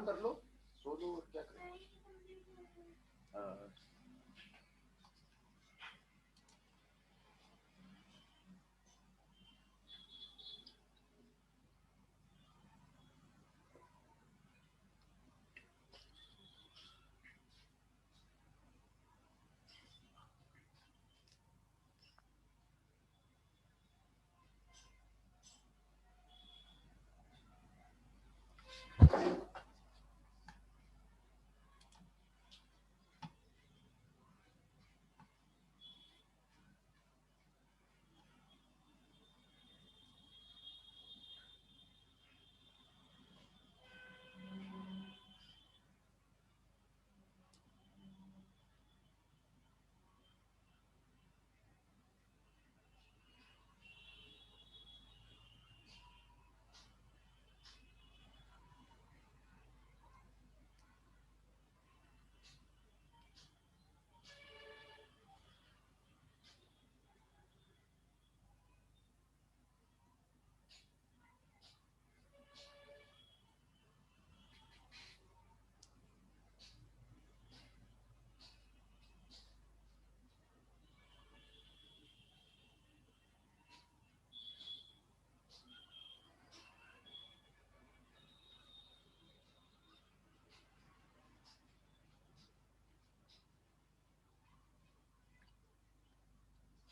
आराम कर लो, सो लो, और क्या करें।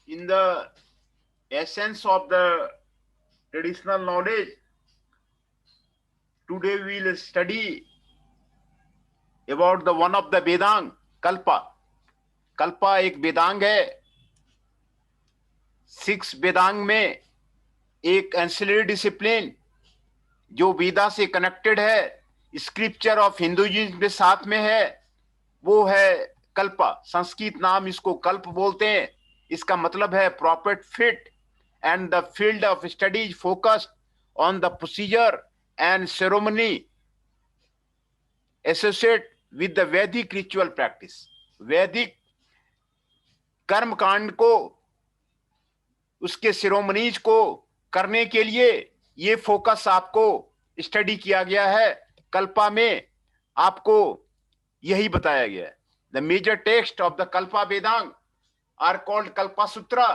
In the essence of the traditional knowledge, today we will study about the one of the Vedang, Kalpa. Kalpa एक वेदांग है। 6 वेदांग में एक एंसिलरी डिसिप्लिन जो वेदा से कनेक्टेड है, स्क्रिप्चर ऑफ हिंदुइज्म के साथ में है, वो है कल्पा। संस्कृत नाम इसको कल्प बोलते हैं। इसका मतलब है proper fit and the field of studies focused on the procedure and ceremony associate with the वैदिक रिचुअल प्रैक्टिस। वैदिक कर्म कांड को, उसके सेरेमनीज को करने के लिए ये फोकस आपको स्टडी किया गया है। कल्पा में आपको यही बताया गया है। The major text of the Kalpa Vedanga are called Kalpa सूत्रा।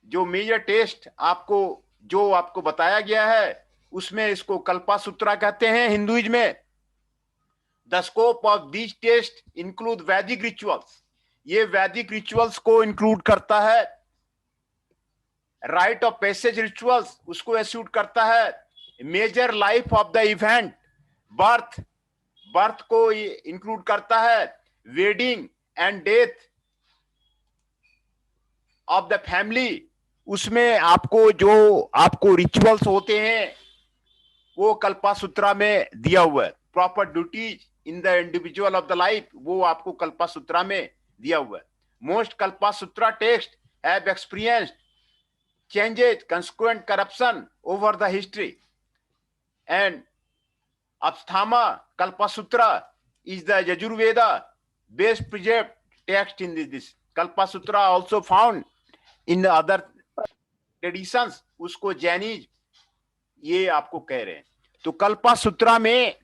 जो मेजर टेक्स्ट आपको बताया गया है, उसमें इसको कल्पा सूत्रा कहते हैं हिंदुइज्म में। The scope of this text include वैदिक रिचुअल्स। ये वैदिक रिचुअल्स को इंक्लूड करता है। राइट ऑफ पैसेज रिचुअल्स उसको एस्यूट करता है। Major life of the event, birth को इंक्लूड करता है। Wedding and death of the family, उसमें आपको रिचुअल्स होते हैं वो कल्पा सूत्रा में दिया हुआ है। Proper duties in the individual of the life, वो आपको कल्पा सूत्रा में दिया हुआ है। Most Kalpa Sutra text have experienced changes, consequent corruption over the history, and Absthama Kalpasutra is the Yajurveda based preserved text in this. Kalpasutra also found in the other traditions, उसको जैनिज ये आपको कह रहे हैं। तो कल्पसूत्रा में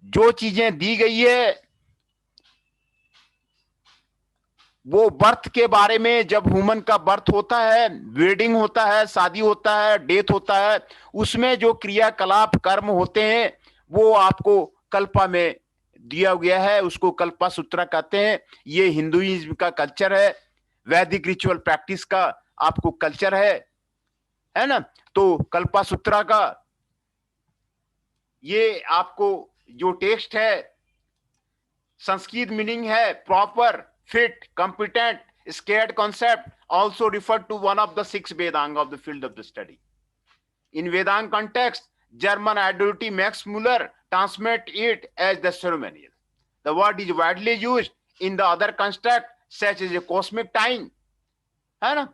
जो चीजें दी गई है वो बर्थ के बारे में, जब ह्यूमन का बर्थ होता है, वेडिंग होता है, शादी होता है, डेथ होता है, उसमें जो क्रियाकलाप कर्म होते हैं वो आपको कल्पा में दिया गया है, उसको कल्पा सूत्रा कहते हैं। ये हिंदुइज्म का कल्चर है, वैदिक रिचुअल प्रैक्टिस का आपको कल्चर है ना। तो कल्पा सूत्रा का ये आपको जो टेक्स्ट है, संस्कृत मीनिंग है proper, fit, competent, scared concept, also referred to one of the 6 Vedang of the field of the study. In Vedang context, German identity Max Muller transmit it as the ceremonial. The word is widely used in the other construct such as a cosmic time, है ना।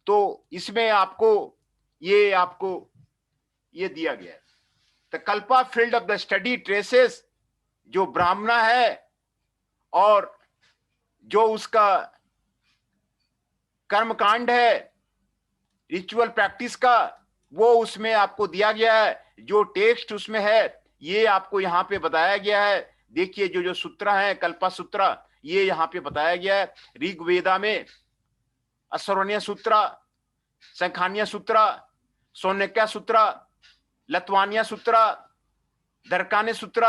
तो इसमें आपको ये दिया गया है। The Kalpa field of the study traces जो ब्राह्मणा है और जो उसका कर्मकांड है रिचुअल प्रैक्टिस का, वो उसमें आपको दिया गया है। जो टेक्स्ट उसमें है ये आपको यहाँ पे बताया गया है। देखिए जो जो सूत्र है कल्पा सूत्र, ये यहाँ पे बताया गया है। ऋग्वेदा में अश्वरणीय सूत्र, शंखान्य सूत्र, सौनक्य सूत्र, लत्वान्य सूत्र, दरकान्य सूत्र,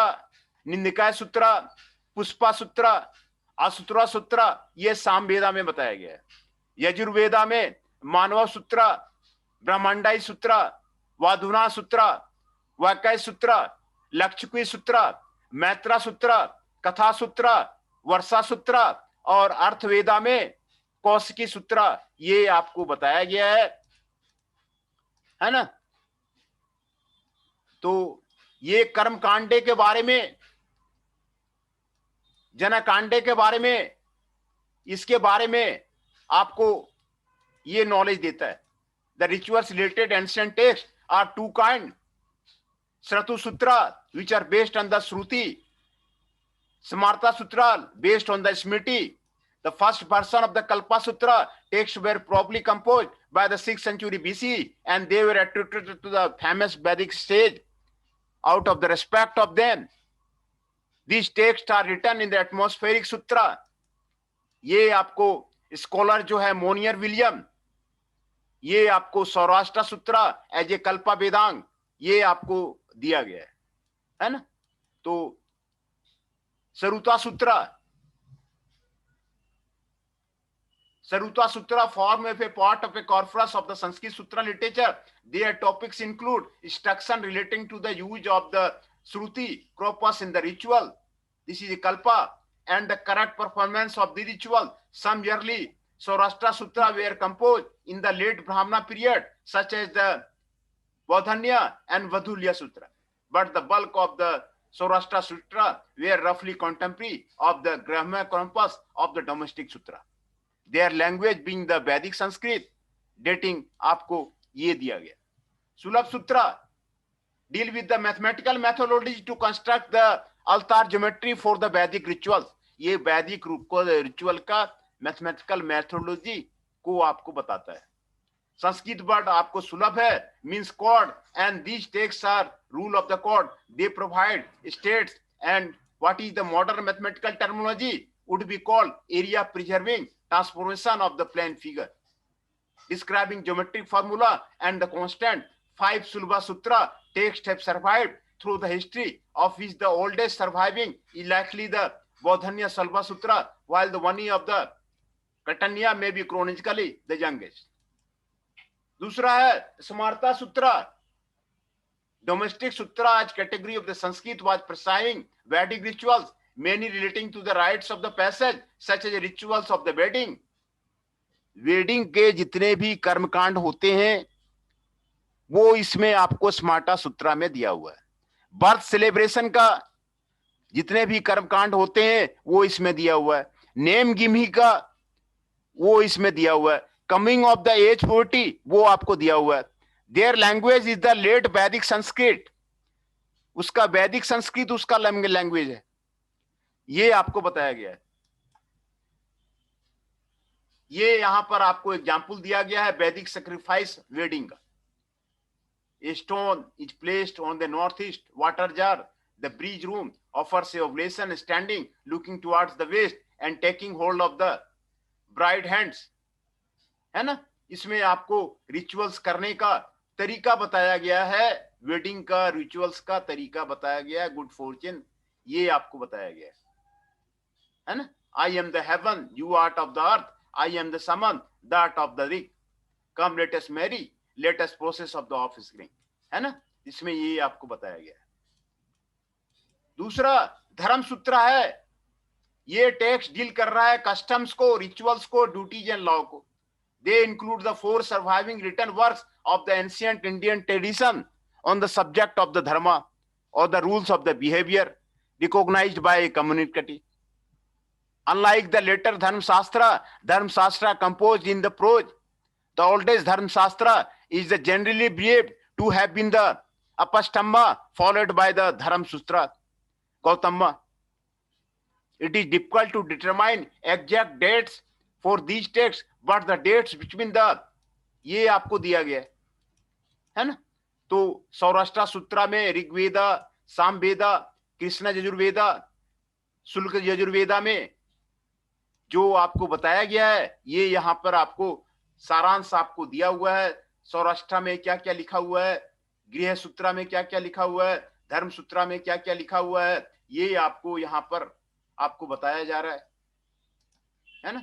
निंदिकाय सूत्र, पुष्पा सूत्र, असूत्रा सूत्र, ये सामवेदा में बताया गया है। यजुर्वेदा में मानव सूत्र, ब्रह्मांडाई सूत्र, वाधुना सूत्र, वाक्य सूत्र, लक्षकी सूत्र, मैत्रा सूत्र, कथा सूत्र, वर्षा सूत्र, और अर्थवेदा में कौशिकी सूत्र, ये आपको बताया गया है ना। तो ये कर्म कांडे के बारे में, जन कांडे के बारे में, इसके बारे में आपको ये नॉलेज देता है। The rituals related ancient text are two kind, Shruti sutra which are based on the Shruti, Samartha Sutra based on the Smriti. The first version of the Kalpa Sutra texts were probably composed by the 6th century BC, and they were attributed to the famous Vedic sage. Out of the respect of them, these texts are written in the atmospheric sutra. ये आपको scholar जो है Monier William, ये आपको सौराष्ट्र सूत्र as a Kalpa Vedang, ये आपको दिया गया है ना। तो सरुता सूत्र form of a part of a corpus of the Sanskrit sutra literature. Their topics include instruction relating to the use of the Shruti corpus in the ritual. This is a kalpa, and the correct performance of the ritual. Some early Saurashtra Sutra were composed in the late Brahmana period, such as the Bodhanya and Vadhulya Sutra. But the bulk of the Saurashtra Sutra were roughly contemporary of the grammar corpus of the domestic sutra. Their language being the Vedic Sanskrit, dating आपको ये दिया गया। सुलभ सूत्र deal with the mathematical methodology to construct the altar geometry for the Vedic rituals. ये वैदिक रूप को रिचुअल का मैथमेटिकल मेथोडोलॉजी को आपको बताता है। संस्कृत वर्ड आपको सुलभ है, means cord, and these text are rule of the cord. They provide states and what is the modern mathematical terminology would be called area preserving transformation of the plane figure, describing geometric formula and the constant. 5 Sulba Sutra texts have survived through the history, of which the oldest surviving is likely the Bodhanya Sulba Sutra, while the one of the Katanya may be chronologically the youngest. दूसरा है Samartha Sutra. Domestic Sutra as category of the Sanskrit was prescribing Vedic rituals, many relating to the rites of the passage, such as rituals of the wedding. Wedding के जितने भी कर्मकांड होते हैं वो इसमें आपको स्मार्टा सूत्रा में दिया हुआ है। बर्थ सेलिब्रेशन का जितने भी कर्मकांड होते हैं वो इसमें दिया हुआ है। नेम गिमी का वो इसमें दिया हुआ है। कमिंग ऑफ द एज 40 वो आपको दिया हुआ है। Their language is the late Vedic Sanskrit, उसका वैदिक संस्कृत उसका लैंग्वेज है, ये आपको बताया गया है। ये यहां पर आपको एग्जाम्पल दिया गया है वैदिक सैक्रिफाइस वेडिंग का। A stone is placed on the northeast water jar. The bridge room offers a oblation standing, looking towards the west and taking hold of the bride hands. है ना, इसमें आपको रिचुअल्स करने का तरीका बताया गया है, वेडिंग का रिचुअल्स का तरीका बताया गया है, गुड फॉर्चून ये आपको बताया गया है ना। I am the heaven, you art of the earth. I am the summon, that of the ring. Come, let us marry, let us process of the office ring. है ना, इसमें ये आपको बताया गया है। दूसरा धर्म सूत्र है, ये टेक्स्ट डील कर रहा है कस्टम्स को, रिचुअल्स को, ड्यूटीज एंड लॉ को। They include the 4 surviving written works of the ancient Indian tradition on the subject of the dharma or the rules of the behavior recognized by a community. Unlike the later Dharma Shastra composed in the prose, the oldest Dharma Shastra is generally believed to have been the Apastamba followed by the Dharma Sutra, Gautama. It is difficult to determine exact dates for these texts, but the dates between the ये आपको दिया गया है ना। तो सौराष्ट्र सूत्रा में ऋग्वेदा साम वेदा, कृष्ण यजुर्वेदा, शुल्क यजुर्वेदा में जो आपको बताया गया है, ये यहाँ पर आपको सारांश आपको दिया हुआ है। सौराष्ट्र में क्या क्या लिखा हुआ है, गृह सूत्रा में क्या क्या लिखा हुआ है, धर्म सूत्रा में क्या क्या लिखा हुआ है, ये आपको यहाँ पर आपको बताया जा रहा है ना।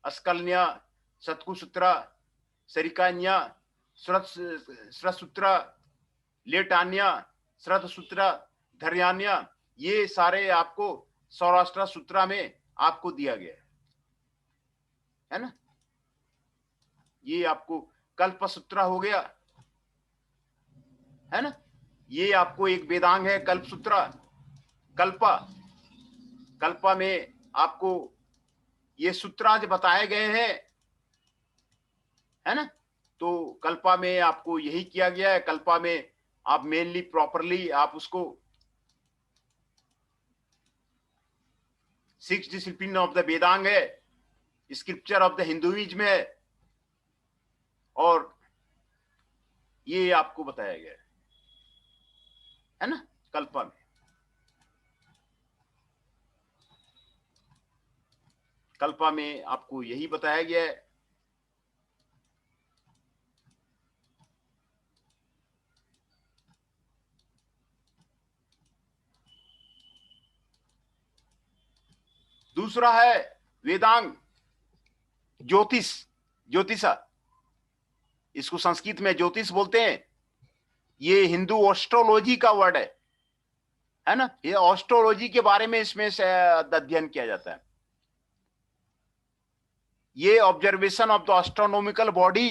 अस्कलन्या, सतकुसूत्रा, सरिकान्या, श्रसूत्रा, लेटान्या, श्रतसूत्रा, धर्यान्या, ये सारे आपको सौराष्ट्र सूत्रा में आपको दिया गया है ना। ये आपको कल्पसूत्रा हो गया है ना। ये आपको एक वेदांग है कल्पसूत्रा। कल्पा, कल्पा में आपको ये सूत्रांश बताए गए हैं है ना। तो कल्पा में आपको यही किया गया है। कल्पा में आप मेनली प्रॉपरली आप उसको 6 डिसिप्लिन ऑफ द वेदांग है, स्क्रिप्चर ऑफ द हिंदुइज्म है, और ये आपको बताया गया है ना कल्पा में। कल्पा में आपको यही बताया गया है। दूसरा है वेदांग ज्योतिष, ज्योतिषा, इसको संस्कृत में ज्योतिष बोलते हैं। ये हिंदू एस्ट्रोलॉजी का वर्ड है ना। ये एस्ट्रोलॉजी के बारे में इसमें से अध्ययन किया जाता है। ये observation of the astronomical body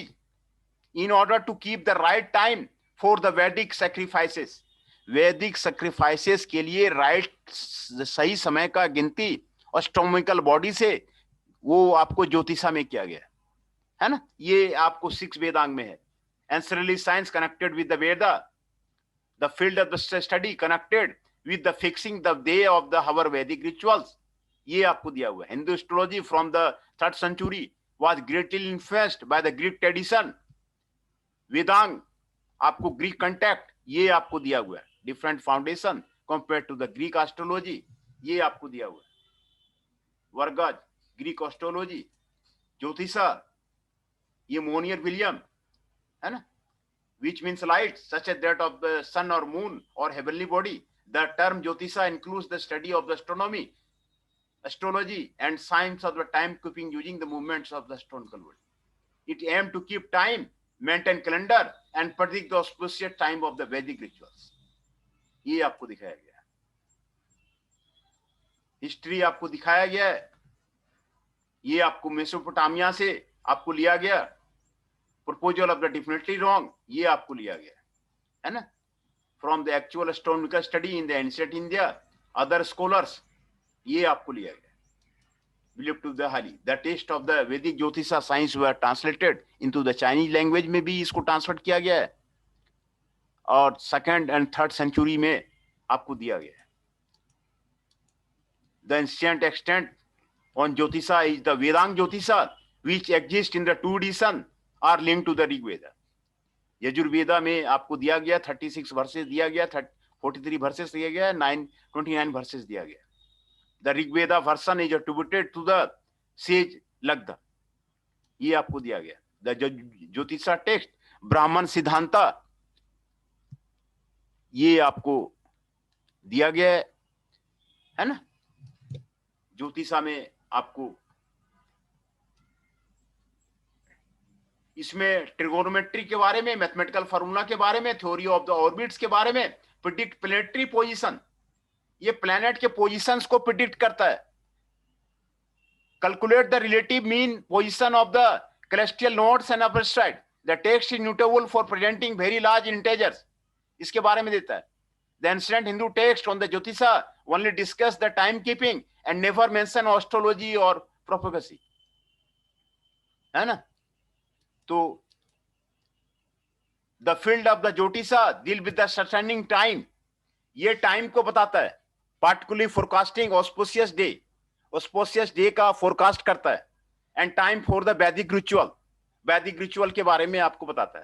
in order to keep the right time for the Vedic sacrifices. Vedic sacrifices के लिए राइट सही समय का गिनती एस्ट्रोनॉमिकल बॉडी से वो आपको ज्योतिषा में किया गया है ना। ये आपको 6 वेदांग में है। Ancestrally science connected with the Veda, the field of the study connected with the fixing the day of the hour Vedic rituals, ये आपको दिया हुआ है। Hindu astrology from the 3rd century was greatly influenced by the Greek tradition. Vedang आपको Greek contact, ये आपको दिया हुआ है। Different foundation compare to the Greek astrology, ये आपको दिया हुआ है। वर्गज, ग्रीक एस्ट्रोलॉजी, ज्योतिषा, ये मोनियर विलियम है ना, which means light such as that of the sun or moon or heavenly body. The term Jyotisha includes the study of the astronomy, astrology and science of the timekeeping using the movements of the astronomical world. It aims to keep time, maintain calendar and predict the auspicious time of the Vedic rituals. ये आपको दिखाया गया है। History आपको दिखाया गया है। ये आपको मेसोपोटामिया से आपको लिया गया। Proposal of the definitely wrong, ये आपको लिया गया है ना। From the actual astronomical study in the ancient India, other scholars, ये आपको लिया गया। Believed to the Hari, the text of the Vedic Jyotisha science were translated into the Chinese language में भी इसको ट्रांसलेट किया गया है, और 2nd and 3rd century में आपको दिया गया है। The ancient extent on Jyotisha is the Vedang Jyotisha, which exists in the 2 editions are linked to the Rig Veda. Yajurveda में आपको दिया गया 36 वर्सेस दिया गया, 43 वर्सेस दिया गया, 29 वर्सेस दिया गया। The Rig Veda version is attributed to the sage Lagda, ये आपको दिया गया। The ज्योतिषा टेक्स्ट ब्राह्मण सिद्धांता, ये आपको दिया गया है ना। ज्योतिषा में आपको इसमें ट्रिगोनोमेट्री के बारे में, मैथमेटिकल फार्मूला के बारे में, थ्योरी ऑफ द ऑर्बिट्स के बारे में, प्रिडिक्ट प्लेनेटरी पोजीशन, ये प्लैनेट के पोजीशंस को प्रिडिक्ट करता है। Calculate the relative mean position of the celestial nodes and upper side. The text is notable for presenting very large integers, इसके बारे में देता है। The ancient Hindu text on the Jyotisha only discuss the timekeeping and never mention astrology or prophecy, है ना। तो the field of the Jyotisha deal with the ascertaining time, ये time को बताता है। particularly forecasting auspicious day, auspicious day का forecast करता है। and time for the Vedic ritual, Vedic ritual के बारे में आपको बताता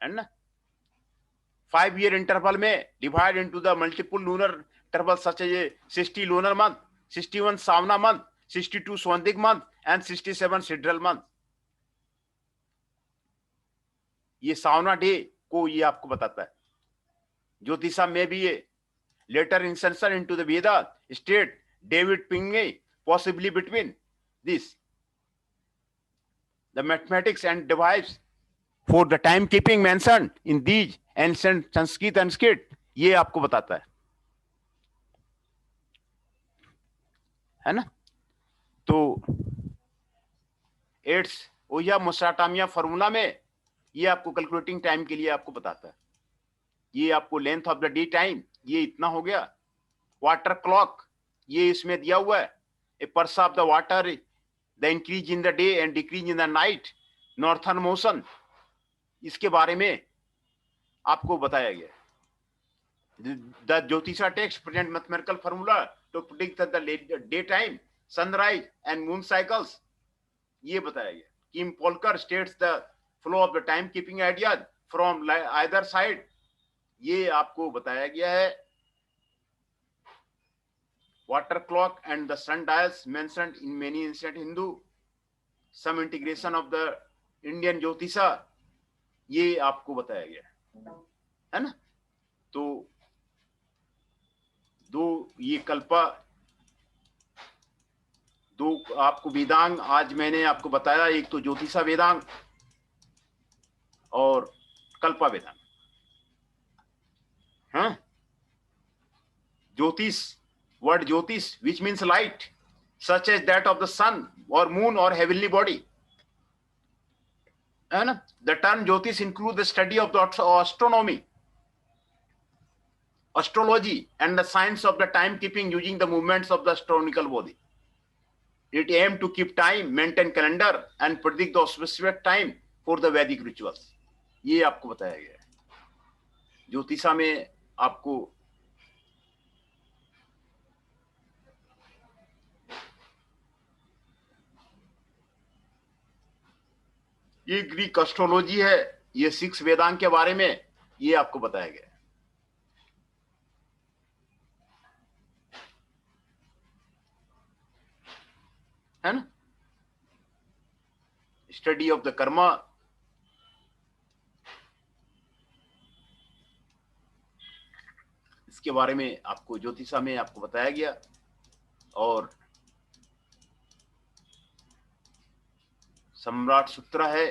है ना। 5 year इंटरवल में divide into the multiple lunar interval such as 60 lunar month, 61 savana month, 62 स्वंदिक मंथ एंड 67 सिड्रल मंथ। ये सावना डे को ये आपको बताता है। ज्योतिषा में भी ये later insertion into the Veda state David Pinge possibly between this the mathematics and device for the time keeping mentioned in these ancient Sanskrit and Sanskrit, ये आपको बताता है ना। तो एड्स ओया मोसाटामिया फॉर्मूला में ये आपको कैलकुलेटिंग टाइम के लिए आपको बताता है। ये आपको length of the day time ये इतना हो गया। वाटर क्लॉक ये इसमें दिया हुआ है। A purse of the water the increase in the day and decrease in the night, northern motion, इसके बारे में आपको बताया गया। The Jyotisha text present mathematical formula to predict the day time, sunrise and moon cycles, ये बताया गया। Kim Plofker states the flow of the time keeping ideas from either side, ये आपको बताया गया है। Water clock and the sundials mentioned in many ancient Hindu, some integration of the Indian Jyotisha, ये आपको बताया गया है ना। तो दो ये कल्पा, दो आपको वेदांग आज मैंने आपको बताया, एक तो ज्योतिषा वेदांग और कल्पा वेदांग। हाँ, ज्योतिष, word jyotish which means light such as that of the sun or moon or heavenly body, है ना। the term jyotish includes the study of the astronomy, astrology and the science of the time keeping using the movements of the astronomical body. It aims to keep time, maintain calendar and predict the specific time for the Vedic rituals, ये आपको बताया गया है। ज्योतिषा में आपको ये Greek astrology है, ये 6 वेदांग के बारे में ये आपको बताया गया है ना। स्टडी ऑफ द कर्मा, इसके बारे में आपको ज्योतिषा में आपको बताया गया। और सम्राट सूत्र है,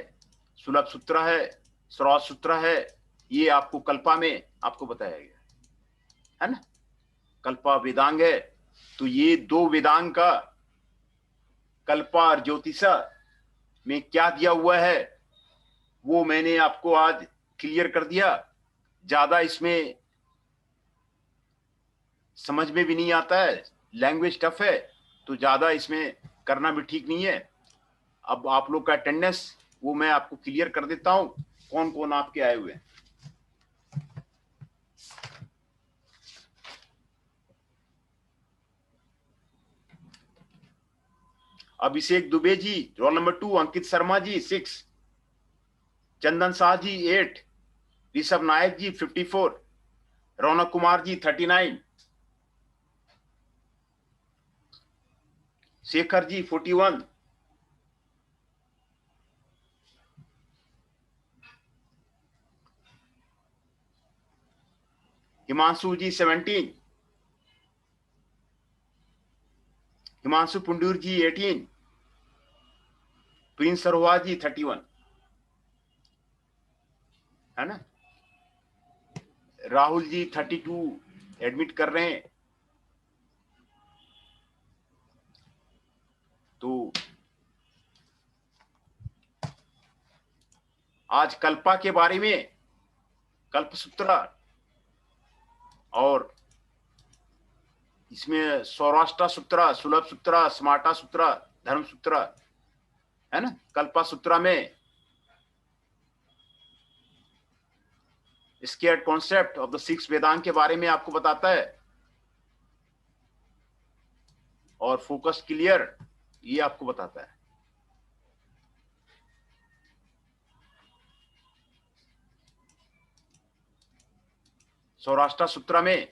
सुलभ सूत्र है, स्रोत सूत्र है, ये आपको कल्पा में आपको बताया गया है ना। कल्पा वेदांग है, तो ये दो वेदांग का कल्पा और ज्योतिषा में क्या दिया हुआ है वो मैंने आपको आज क्लियर कर दिया। ज्यादा इसमें समझ में भी नहीं आता है, लैंग्वेज टफ है, तो ज्यादा इसमें करना भी ठीक नहीं है। अब आप लोग का अटेंडेंस वो मैं आपको क्लियर कर देता हूं, कौन कौन आपके आए हुए हैं। अभिषेक दुबे जी रोल नंबर 2, अंकित शर्मा जी 6, चंदन शाह जी 8, ऋषभ नायक जी 54, रौनक कुमार जी 39, शेखर जी 41, हिमांशु जी 17, हिमांशु पुंडूर जी 18, प्रिंस सरोहा जी 31, है ना। राहुल जी 32 एडमिट कर रहे हैं। तो आज कल्पा के बारे में, कल्पसूत्र और इसमें सौराष्ट्र सूत्र, सुलभ सूत्र, स्मार्टा सूत्र, धर्म सूत्र, है ना। कल्पा सूत्र में square concept of the 6 Vedang के बारे में आपको बताता है। और फोकस क्लियर ये आपको बताता है। सौराष्ट्र सूत्रा में,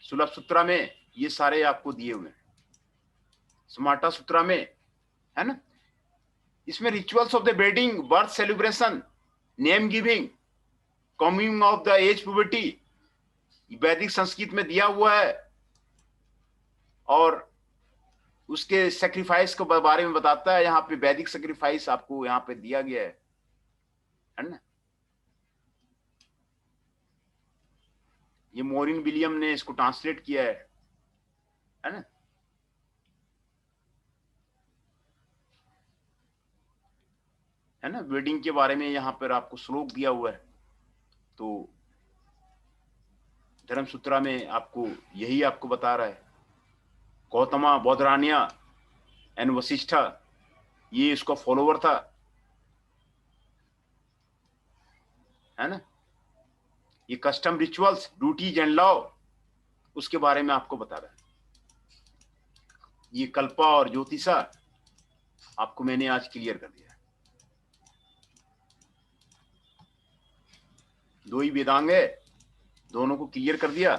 सुलभ सूत्रा में ये सारे आपको दिए हुए हैं, स्मार्टा सूत्रा में, है ना। इसमें rituals of the wedding, birth celebration, name giving, coming of the age puberty, Vedic Sanskrit में दिया हुआ है, और उसके सेक्रीफाइस के बारे में बताता है। यहाँ पे वैदिक सेक्रीफाइस आपको यहाँ पे दिया गया है ना। ये मोरिन विलियम ने इसको ट्रांसलेट किया है ना। है ना, वेडिंग के बारे में यहाँ पर आपको श्लोक दिया हुआ है। तो धर्मसूत्रा में आपको यही आपको बता रहा है। गौतमा बौद्धरानिया एंड वशिष्ठा, ये इसका फॉलोवर था, है ना। ये custom, rituals, duties and law, उसके बारे में आपको बता रहा है। ये कल्पा और ज्योतिषा आपको मैंने आज क्लियर कर दिया। दो ही वेदांग है, दोनों को क्लियर कर दिया,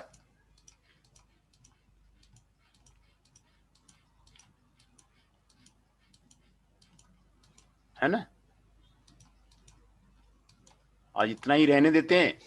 है ना। आज इतना ही रहने देते हैं।